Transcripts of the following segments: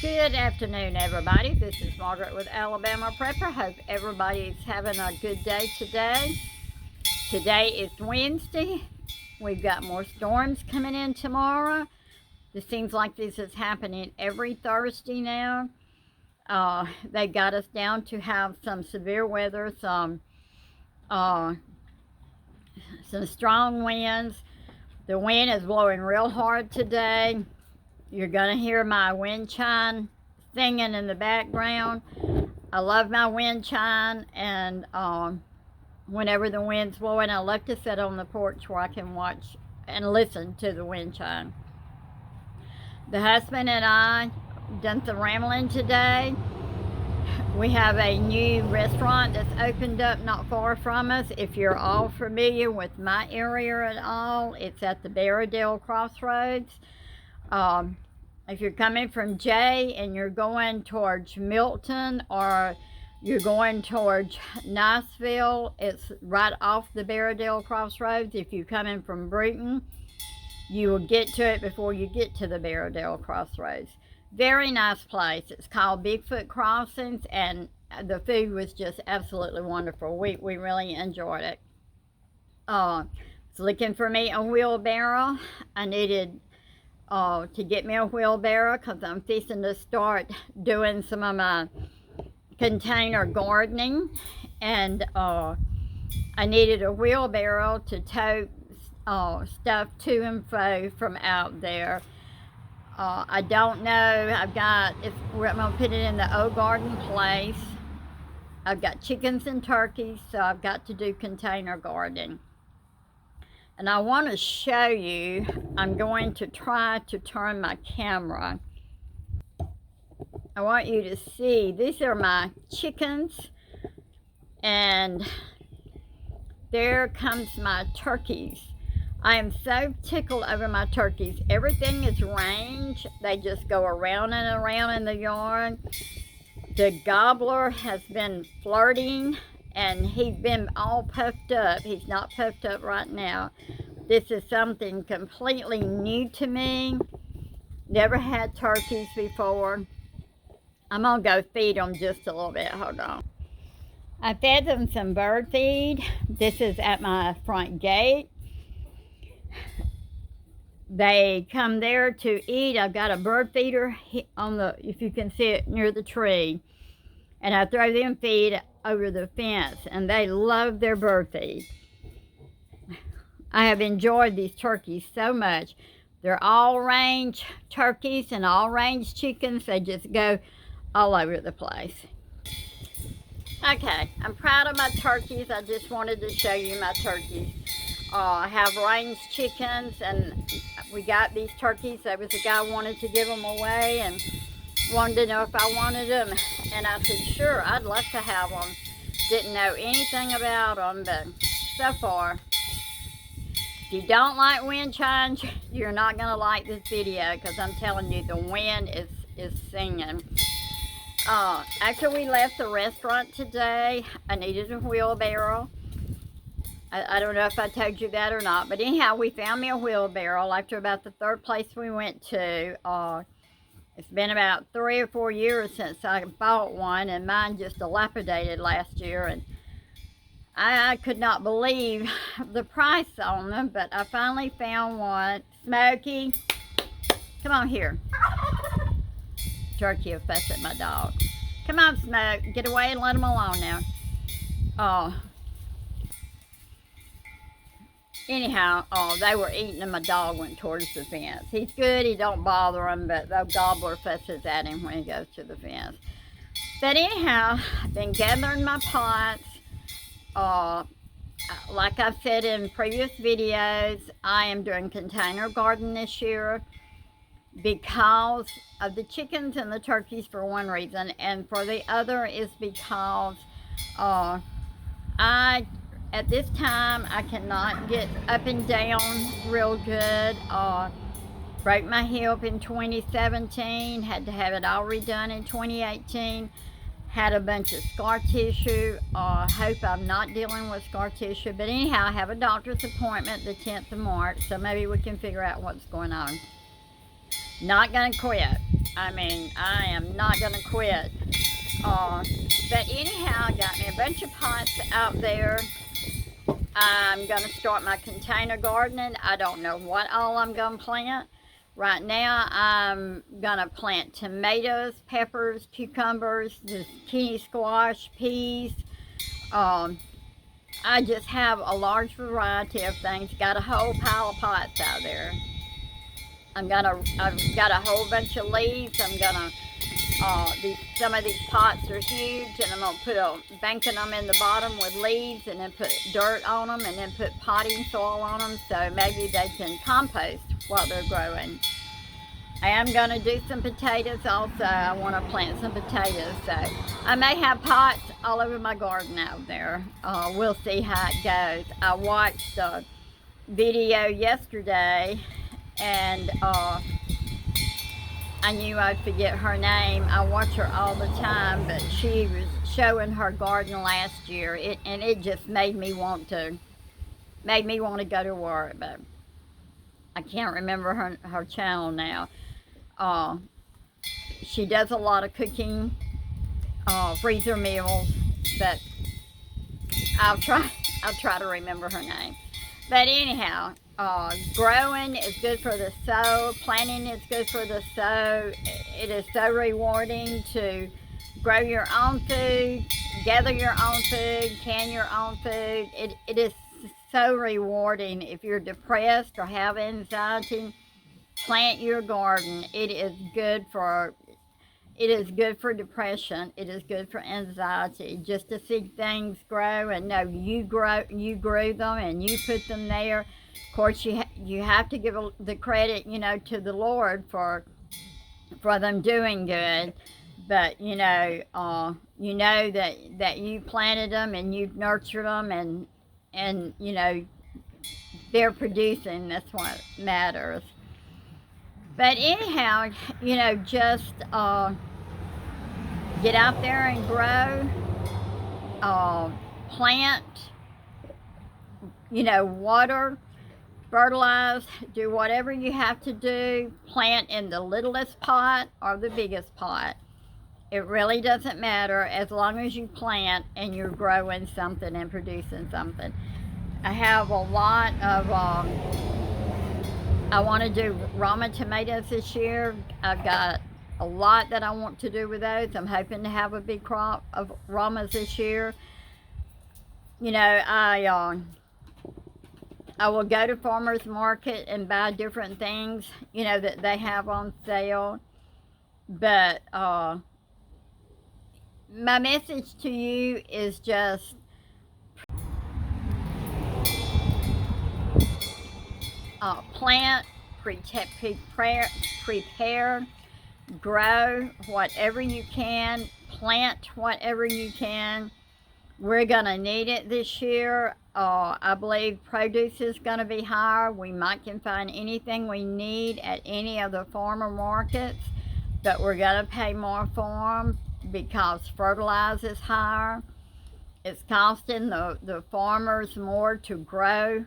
Good afternoon, everybody. This is Margaret with Alabama Prepper. Hope everybody's having a good day today. Today is Wednesday. We've got more storms coming in tomorrow. It seems like this is happening every Thursday now. They got us down to have some severe weather, some strong winds. The wind is blowing real hard today. You're gonna hear my wind chime singing in the background. I love my wind chime, and whenever the wind's blowing, I love to sit on the porch where I can watch and listen to the wind chime. The husband and I done some rambling today. We have a new restaurant that's opened up not far from us. If you're all familiar with my area at all, it's at the Berrydale Crossroads. If you're coming from Jay and you're going towards Milton or you're going towards Niceville, it's right off the Berrydale Crossroads. If you're coming from Bruton, you will get to it before you get to the Berrydale Crossroads. Very nice place. It's called Bigfoot Crossings, and the food was just absolutely wonderful. We really enjoyed it. Was looking for me a wheelbarrow. I needed to get me a wheelbarrow because I'm fixing to start doing some of my container gardening, and I needed a wheelbarrow to tote stuff to and fro from out there. I don't know, I'm gonna put it in the old garden place. I've got chickens and turkeys, so I've got to do container gardening. And I want to show you, I'm going to try to turn my camera. I want you to see, these are my chickens, and there comes my turkeys. I am so tickled over my turkeys. Everything is range. They just go around and around in the yard. The gobbler has been flirting, and he's been all puffed up. He's not puffed up right now. This is something completely new to me. Never had turkeys before. I'm gonna go feed them just a little bit. Hold on. I fed them some bird feed. This is at my front gate. They come there to eat. I've got a bird feeder on the, if you can see it, near the tree. And I throw them feed over the fence, and they love their bird feed. I have enjoyed these turkeys so much. They're all range turkeys and all range chickens. They just go all over the place. Okay, I'm proud of my turkeys. I just wanted to show you my turkeys. I have range chickens, and we got these turkeys. There was a guy who wanted to give them away and wanted to know if I wanted them, and I said sure, I'd love to have them. Didn't know anything about them, but so far, if you don't like wind chimes, you're not gonna like this video, because I'm telling you, the wind is singing. After we left the restaurant today, I needed a wheelbarrow. I don't know if I told you that or not, but anyhow, we found me a wheelbarrow after about the third place we went to. It's been about 3 or 4 years since I bought one, and mine just dilapidated last year, and I could not believe the price on them, but I finally found one. Smokey, come on here. Turkey will fuss at my dog. Come on, Smoke, get away and let him alone now. Anyhow, they were eating, and my dog went towards the fence. He's good, he don't bother him, but the gobbler fusses at him when he goes to the fence. But anyhow, I've been gathering my pots. Like I've said in previous videos, I am doing container garden this year because of the chickens and the turkeys for one reason, and for the other is because at this time, I cannot get up and down real good. Broke my hip in 2017, had to have it all redone in 2018. Had a bunch of scar tissue. Hope I'm not dealing with scar tissue. But anyhow, I have a doctor's appointment the 10th of March, so maybe we can figure out what's going on. Not gonna quit. I mean, I am not going to quit. But anyhow, I got me a bunch of pots out there. I'm going to start my container gardening. I don't know what all I'm going to plant. Right now, I'm going to plant tomatoes, peppers, cucumbers, zucchini squash, peas. I just have a large variety of things. Got a whole pile of pots out there. I've got a whole bunch of leaves. Some of these pots are huge, and I'm gonna banking them in the bottom with leaves, and then put dirt on them, and then put potting soil on them, so maybe they can compost while they're growing. I am gonna do some potatoes also. I want to plant some potatoes, so I may have pots all over my garden out there. We'll see how it goes. I watched a video yesterday, and I knew I'd forget her name. I watch her all the time, but she was showing her garden last year, and it just made me want to go to work, but I can't remember her channel now. She does a lot of cooking, freezer meals, but I'll try to remember her name. But anyhow, growing is good for the soul. Planting is good for the soul. It is so rewarding to grow your own food, gather your own food, can your own food. It is so rewarding. If you're depressed or have anxiety, plant your garden. It is good for depression. It is good for anxiety. Just to see things grow and know you grew them and you put them there. Of course, you have to give the credit, to the Lord for them doing good. But that you planted them and you've nurtured them, and they're producing. That's what matters. But anyhow, just get out there and grow, plant, water, fertilize, do whatever you have to do. Plant in the littlest pot or the biggest pot. It really doesn't matter as long as you plant and you're growing something and producing something. I have a lot of, I want to do Roma tomatoes this year. I've got a lot that I want to do with those. I'm hoping to have a big crop of Romas this year. I will go to farmers market and buy different things, that they have on sale. But my message to you is just plant, prepare, grow whatever you can, plant whatever you can. We're going to need it this year. I believe produce is going to be higher. We might can find anything we need at any of the farmer markets, but we're going to pay more for them because fertilizer is higher. It's costing the farmers more to grow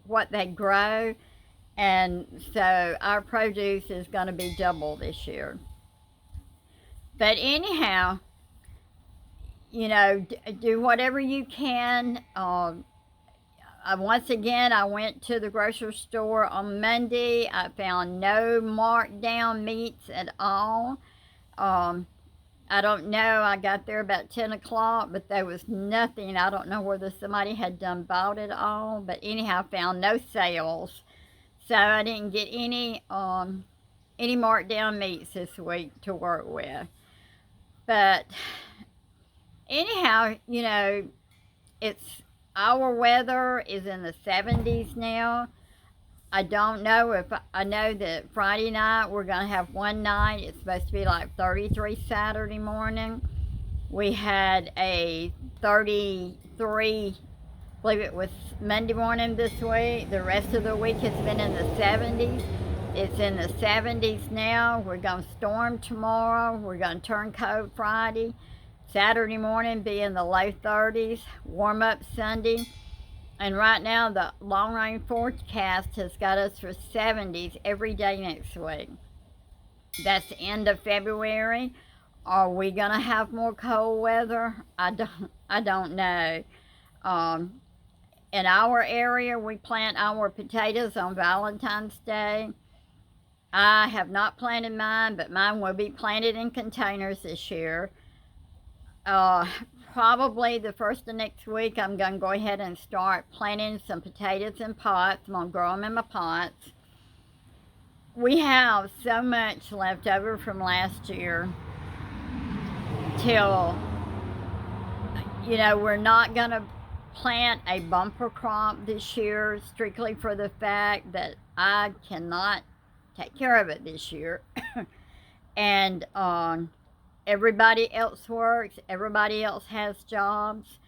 what they grow, and so our produce is going to be double this year. But anyhow, do whatever you can. Once again, I went to the grocery store on Monday. I found no marked down meats at all. I don't know, I got there about 10 o'clock, but there was nothing. I don't know whether somebody had done bought it all, but anyhow, I found no sales. So I didn't get any marked down meats this week to work with. But anyhow, our weather is in the 70s now. I don't know I know that Friday night we're going to have one night. It's supposed to be like 33 Saturday morning. We had a 33, I believe it was Monday morning this week. The rest of the week has been in the 70s. It's in the 70s now. We're going to storm tomorrow. We're going to turn cold Friday. Saturday morning be in the low 30s. Warm up Sunday. And right now, the long-range forecast has got us for 70s every day next week. That's the end of February. Are we gonna have more cold weather? I don't know. Um, in our area, we plant our potatoes on Valentine's Day. I have not planted mine, but mine will be planted in containers this year. Uh, Probably the first of next week, I'm going to go ahead and start planting some potatoes in pots. I'm going to grow them in my pots. We have so much left over from last year till, we're not going to plant a bumper crop this year strictly for the fact that I cannot take care of it this year. And everybody else works, everybody else has jobs.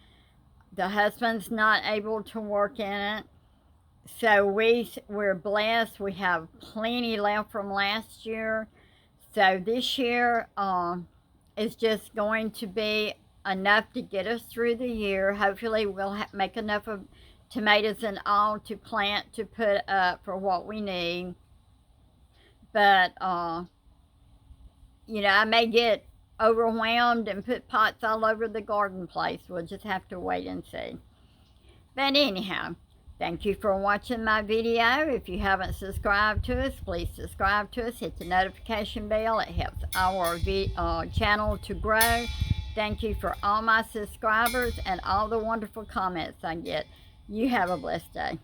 The husband's not able to work in it. So we're blessed. We have plenty left from last year. So this year is just going to be enough to get us through the year. Hopefully we'll make enough of tomatoes and all to plant to put up for what we need. But I may get overwhelmed and put pots all over the garden place. We'll just have to wait and see. But anyhow, thank you for watching my video. If you haven't subscribed to us, please subscribe to us. Hit the notification bell. It helps our channel to grow. Thank you for all my subscribers and all the wonderful comments I get. You have a blessed day.